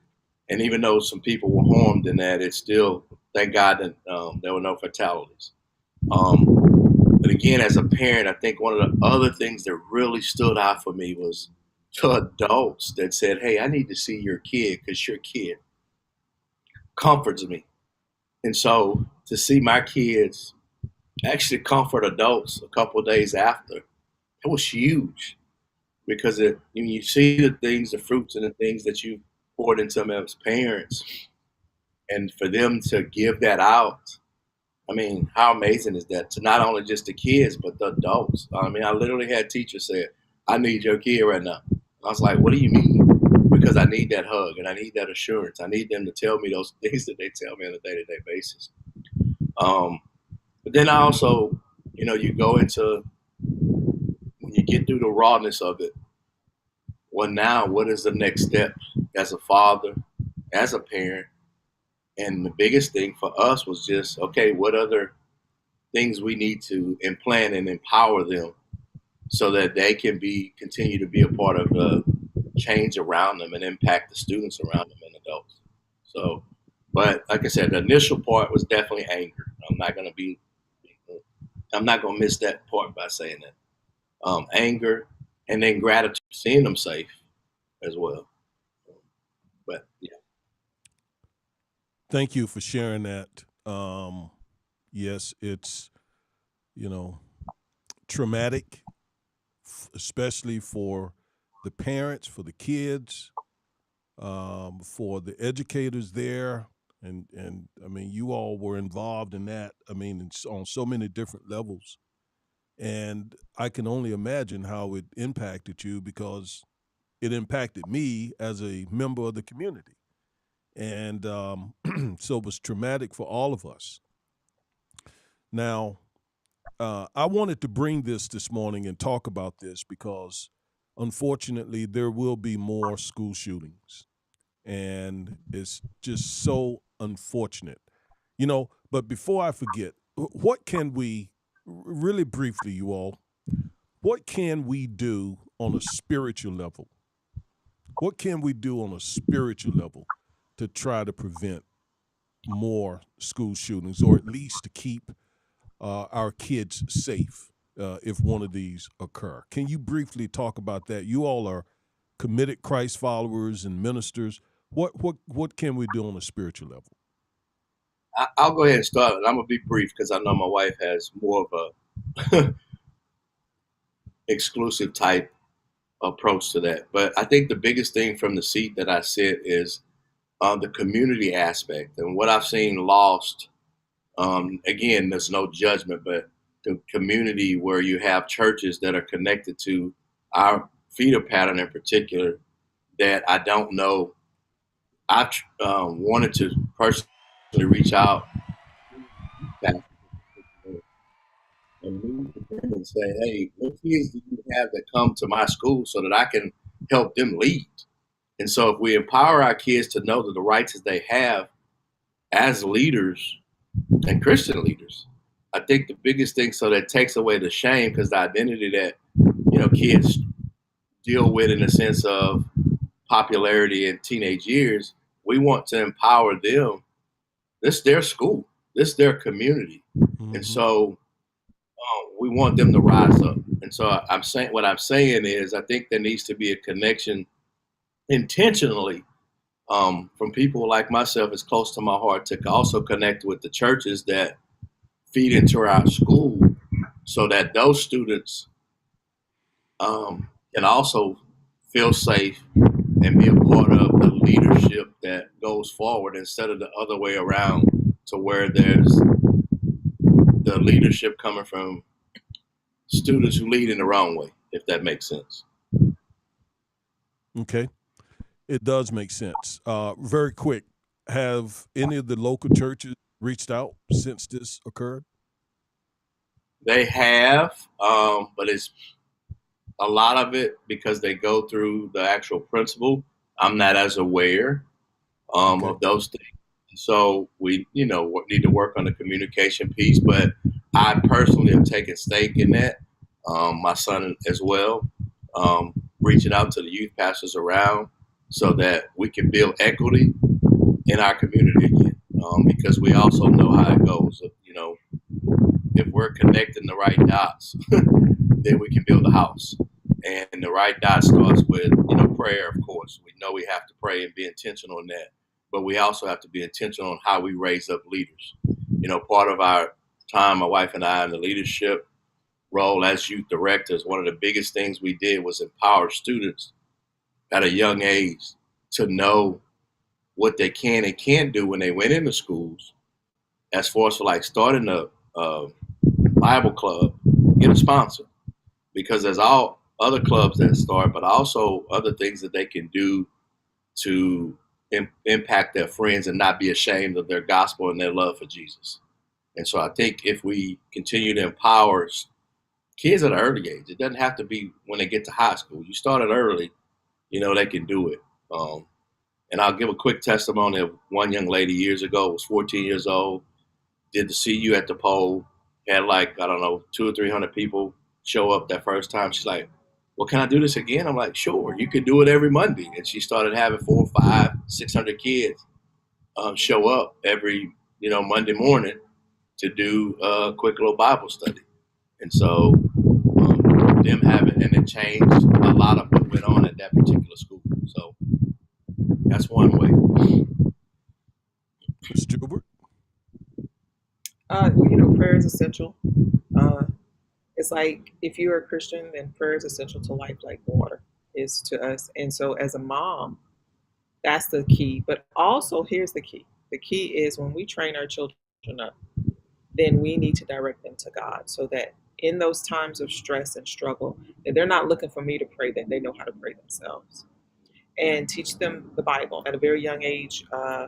And even though some people were harmed in that, it's still thank God that there were no fatalities. Um, but again, as a parent, I think one of the other things that really stood out for me was to adults that said, "Hey, I need to see your kid because your kid comforts me." And so to see my kids actually comfort adults a couple of days after, it was huge because you see the things, the fruits, and the things that you poured into them as parents, and for them to give that out. I mean, how amazing is that to not only just the kids, but the adults? I mean, I literally had teachers say, I need your kid right now. I was like, what do you mean? Because I need that hug and I need that assurance. I need them to tell me those things that they tell me on a day-to-day basis. But then I also, you go into, when you get through the rawness of it, well, now what is the next step as a father, as a parent? And the biggest thing for us was just, okay, what other things we need to implant and empower them so that they can continue to be a part of the change around them and impact the students around them and adults. So, but like I said, the initial part was definitely anger. I'm not gonna miss that part by saying that. Anger and then gratitude, seeing them safe as well. But yeah, Thank you for sharing that. Yes, it's, you know, traumatic, especially for the parents, for the kids, for the educators there. And I mean, you all were involved in that. I mean, on so many different levels. And I can only imagine how it impacted you because it impacted me as a member of the community. And so it was traumatic for all of us. Now, I wanted to bring this morning and talk about this because unfortunately there will be more school shootings. and it's just so unfortunate. But before I forget, what can we, really briefly, you all, what can we do on a spiritual level? What can we do on a spiritual level to try to prevent more school shootings, or at least to keep our kids safe if one of these occur? Can you briefly talk about that? You all are committed Christ followers and ministers. What can we do on a spiritual level? I'll go ahead and start. And I'm gonna be brief because I know my wife has more of a exclusive type approach to that. But I think the biggest thing from the seat that I sit is the community aspect, and what I've seen lost. Again, there's no judgment, but the community where you have churches that are connected to our feeder pattern in particular, that I don't know. I've wanted to personally reach out and meet with them and say, hey, what kids do you have that come to my school so that I can help them lead? And so if we empower our kids to know that the rights that they have as leaders and Christian leaders, I think the biggest thing, so that takes away the shame, because the identity that, kids deal with in the sense of popularity in teenage years, we want to empower them. This is their school. This is their community. Mm-hmm. And so we want them to rise up. And so what I'm saying is, I think there needs to be a connection intentionally from people like myself. It's close to my heart to also connect with the churches that feed into our school, so that those students can also feel safe and be a part of the leadership that goes forward, instead of the other way around, to where there's the leadership coming from students who lead in the wrong way, if that makes sense. Okay. It does make sense. Very quick, have any of the local churches reached out since this occurred? They have, but it's a lot of it because they go through the actual principal. I'm not as aware of those things. So we, need to work on the communication piece, but I personally have taken stake in that. My son as well, reaching out to the youth pastors around so that we can build equity in our community again. Because we also know how it goes. If we're connecting the right dots, then we can build a house. And the right dot starts with, prayer, of course. We know we have to pray and be intentional in that. But we also have to be intentional on how we raise up leaders. Part of our time, my wife and I, in the leadership role as youth directors, one of the biggest things we did was empower students at a young age to know what they can and can't do when they went into schools, as far as like starting a Bible club, get a sponsor, because there's all other clubs that start, but also other things that they can do to impact their friends and not be ashamed of their gospel and their love for Jesus. And so I think if we continue to empower kids at an early age, it doesn't have to be when they get to high school. You start it early, they can do it. And I'll give a quick testimony of one young lady years ago, was 14 years old, did the CU at the pole, had 200 or 300 people show up that first time. She's like, well, can I do this again? I'm like, sure, you could do it every Monday. And she started having 400, 500, 600 kids show up every, Monday morning to do a quick little Bible study. And so them having, and it changed a lot of what went on at that particular school. So that's one way. Ms. Gilbert? Prayer is essential. It's like, if you're a Christian, then prayer is essential to life, like water is to us. And so as a mom, that's the key. But also, here's the key. The key is, when we train our children up, then we need to direct them to God, so that in those times of stress and struggle, that they're not looking for me to pray, that they know how to pray themselves. And teach them the Bible at a very young age. I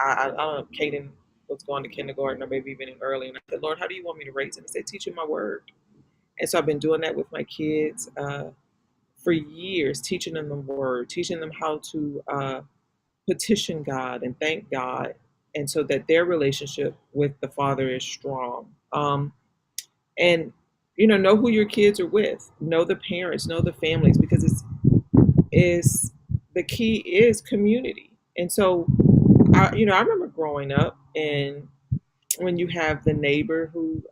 don't know, Caden was going to kindergarten, or maybe even early. And I said, Lord, how do you want me to raise him? He said, teach him my word. And so I've been doing that with my kids for years, teaching them the word, teaching them how to petition God and thank God, and so that their relationship with the Father is strong. And know who your kids are with, know the parents, know the families, because is the key is community. And so, I remember growing up, and when you have the neighbor who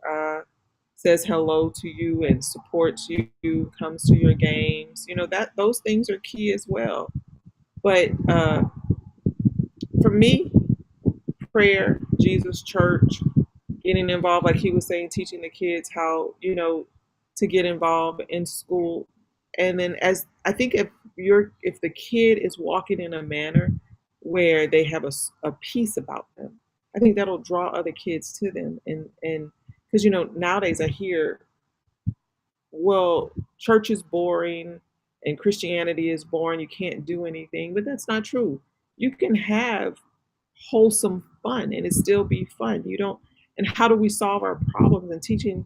says hello to you and supports you, comes to your games, that those things are key as well. But for me, prayer, Jesus, church, getting involved, like he was saying, teaching the kids how, to get involved in school. And then, as I think, if the kid is walking in a manner where they have a peace about them, I think that'll draw other kids to them. And because, nowadays I hear, well, church is boring and Christianity is boring, you can't do anything, but that's not true. You can have wholesome fun and it still be fun. You don't And how do we solve our problems? And teaching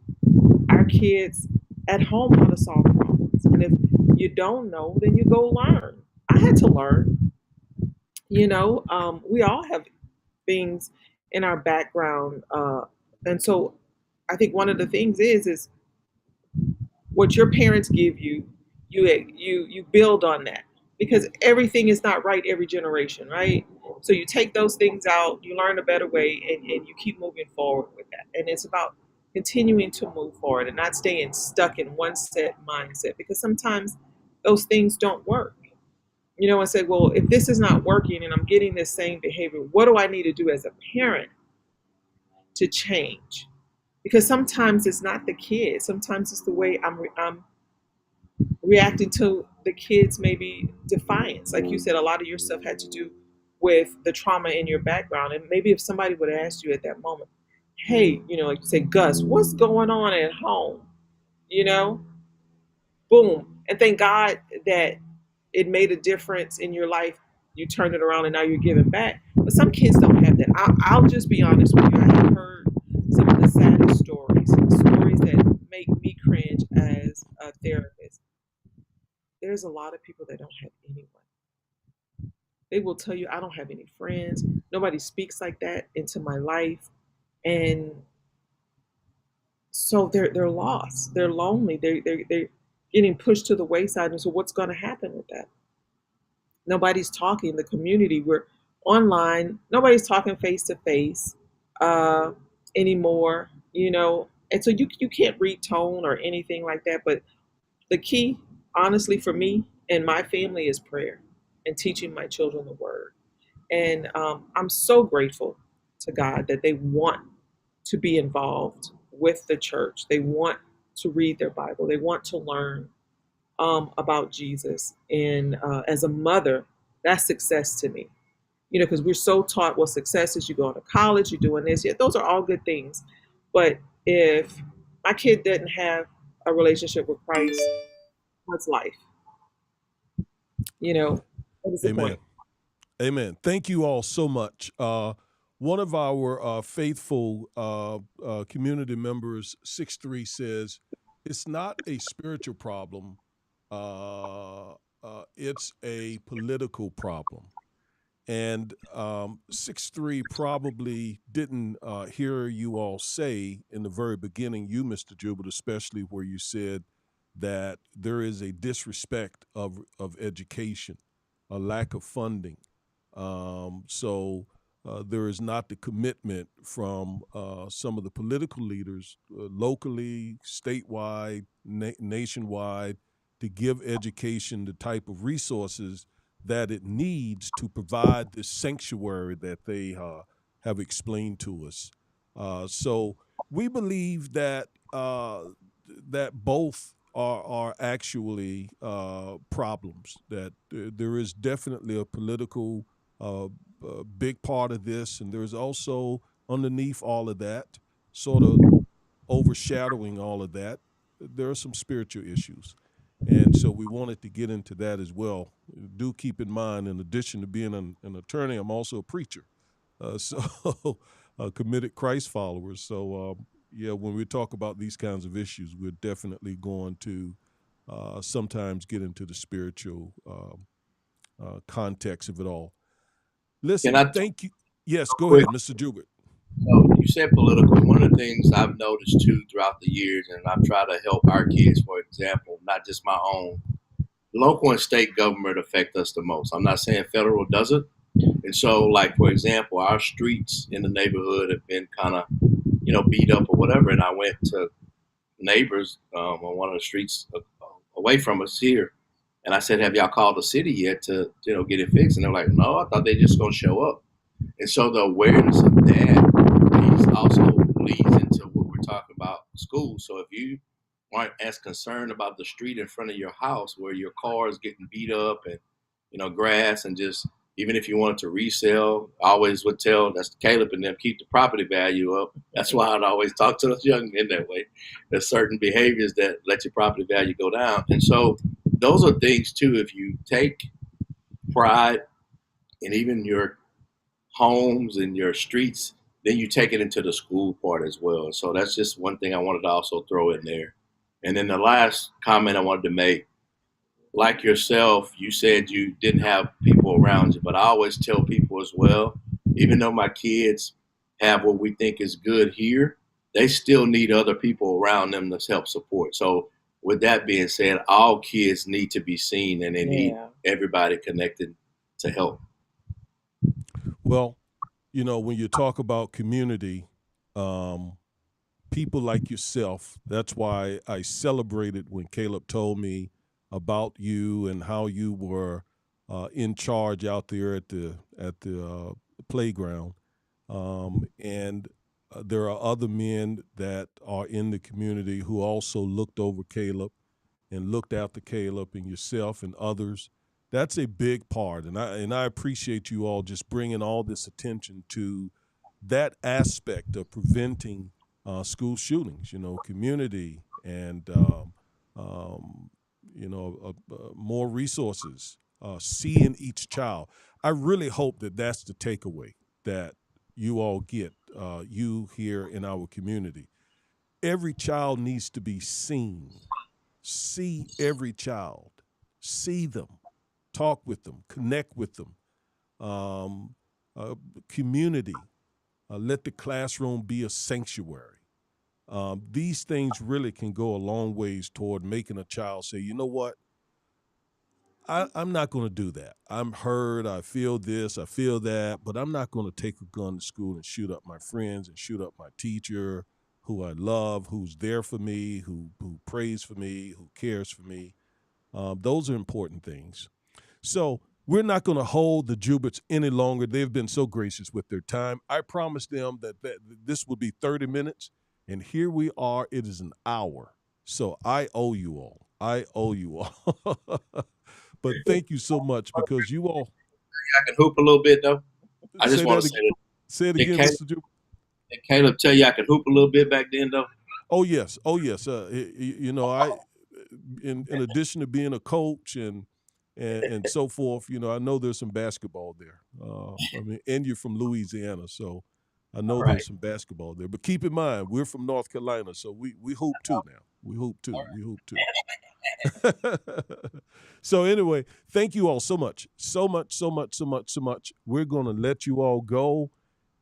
our kids at home how to solve problems. And if you don't know, then you go learn. I had to learn. We all have things in our background, and so I think one of the things is what your parents give you, you build on that, because everything is not right every generation, right? So you take those things out, you learn a better way, and you keep moving forward with that. And it's about continuing to move forward and not staying stuck in one set mindset, because sometimes those things don't work. And say, well, if this is not working and I'm getting this same behavior, what do I need to do as a parent to change? Because sometimes it's not the kid. Sometimes it's the way I'm reacting to the kids, maybe defiance. Like you said, a lot of your stuff had to do with the trauma in your background. And maybe if somebody would have asked you at that moment, hey, like you say, Gus, what's going on at home? You know, Boom. And thank God that it made a difference in your life. You turned it around and now you're giving back. But some kids don't have that. I'll just be honest with you. I have heard some of the saddest stories that make me cringe as a therapist. There's a lot of people that don't have anyone. They will tell you, I don't have any friends. Nobody speaks like that into my life. And so they're lost. They're lonely. They're getting pushed to the wayside. And so what's going to happen with that? Nobody's talking. The community, we're online. Nobody's talking face to face anymore. And so you can't read tone or anything like that. But the key, honestly, for me and my family is prayer and teaching my children the word. And I'm so grateful to God that they want to be involved with the church. They want to read their Bible. They want to learn about Jesus. And as a mother, that's success to me. Because we're so taught, well, success is you going to college, you're doing this. Yeah, those are all good things. But if my kid doesn't have a relationship with Christ, what's life? What is the Amen. point? Amen. Thank you all so much. One of our faithful community members, 6'3", says, it's not a spiritual problem. It's a political problem. And 6'3" probably didn't hear you all say in the very beginning, you, Mr. Jubal, especially where you said that there is a disrespect of education, a lack of funding. So there is not the commitment from some of the political leaders, locally, statewide, nationwide, to give education the type of resources that it needs to provide the sanctuary that they have explained to us. So we believe that that both are actually problems. That there is definitely a political big part of this, and there's also underneath all of that, sort of overshadowing all of that, there are some spiritual issues. And so we wanted to get into that as well. Do keep in mind, in addition to being an attorney, I'm also a preacher. So committed Christ followers. So yeah, when we talk about these kinds of issues, we're definitely going to sometimes get into the spiritual context of it all. Can Listen, I talk thank you. Yes, go quick? ahead, Mr. Jubert. You said political. One of the things I've noticed too throughout the years, and I've tried to help our kids, for example, not just my own, local and state government affect us the most. I'm not saying federal doesn't. And so, like, for example, our streets in the neighborhood have been kind of, beat up or whatever. And I went to neighbors on one of the streets away from us here. And I said, have y'all called the city yet to, get it fixed? And they're like, no, I thought they just going to show up. And so the awareness of that piece also leads into what we're talking about schools. So if you aren't as concerned about the street in front of your house where your car is getting beat up and, grass and just, even if you wanted to resell, I always would tell, that's Caleb and them, keep the property value up. That's why I'd always talk to those young men that way. There's certain behaviors that let your property value go down. And so those are things too, if you take pride in even your homes and your streets, then you take it into the school part as well. So that's just one thing I wanted to also throw in there. And then the last comment I wanted to make, like yourself, you said you didn't have people around you, but I always tell people as well, even though my kids have what we think is good here, they still need other people around them to help support. So with that being said, all kids need to be seen and they need everybody connected to help. Well, when you talk about community, people like yourself, that's why I celebrated when Caleb told me about you and how you were in charge out there at the playground. And there are other men that are in the community who also looked over Caleb and looked after Caleb and yourself and others. That's a big part, and I appreciate you all just bringing all this attention to that aspect of preventing school shootings. Community and more resources, seeing each child. I really hope that that's the takeaway that you all get. You here in our community, every child needs to be seen. See every child. See them. Talk with them, connect with them. Community, let the classroom be a sanctuary. These things really can go a long ways toward making a child say, you know what, I'm not going to do that. I'm hurt, I feel this, I feel that, but I'm not going to take a gun to school and shoot up my friends and shoot up my teacher who I love, who's there for me, who prays for me, who cares for me. Those are important things. So we're not going to hold the Juberts any longer. They've been so gracious with their time. I promised them that this would be 30 minutes, and here we are. It is an hour. So I owe you all. But thank you so much because you all. I can hoop a little bit, though. I just want to say it again, Mr. Jubert. Did Caleb tell you I could hoop a little bit back then, though? Oh, yes. I, in addition to being a coach and so forth, I know there's some basketball there. And you're from Louisiana, so I know there's some basketball there. But keep in mind, we're from North Carolina, so we hoop too now. We hoop too. So anyway, thank you all so much. We're going to let you all go.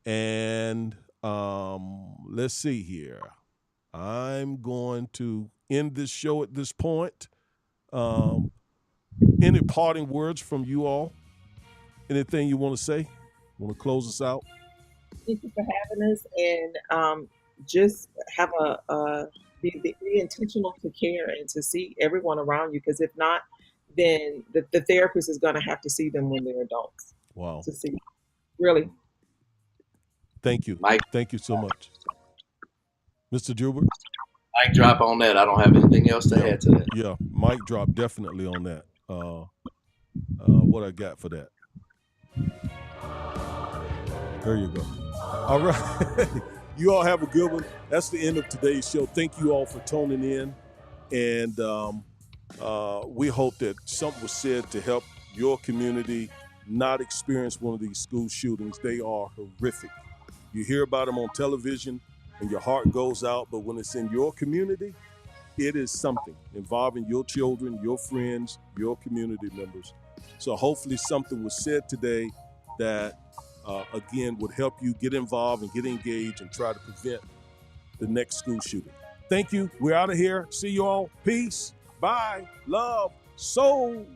And let's see here. I'm going to end this show at this point. Any parting words from you all? Anything you want to say? Want to close us out? Thank you for having us, and just have be intentional to care and to see everyone around you, because if not, then the therapist is going to have to see them when they're adults. Wow. To see, really. Thank you. Mike. Thank you so much. Mr. Jubert? Mic drop on that. I don't have anything else to add to that. Yeah, mic drop definitely on that. What I got for that? There you go. All right. You all have a good one. That's the end of today's show. Thank you all for tuning in. And we hope that something was said to help your community not experience one of these school shootings. They are horrific. You hear about them on television and your heart goes out, but when it's in your community, it is something involving your children, your friends, your community members. So hopefully something was said today that again, would help you get involved and get engaged and try to prevent the next school shooting. Thank you. We're out of here. See you all. Peace. Bye. Love. Soul.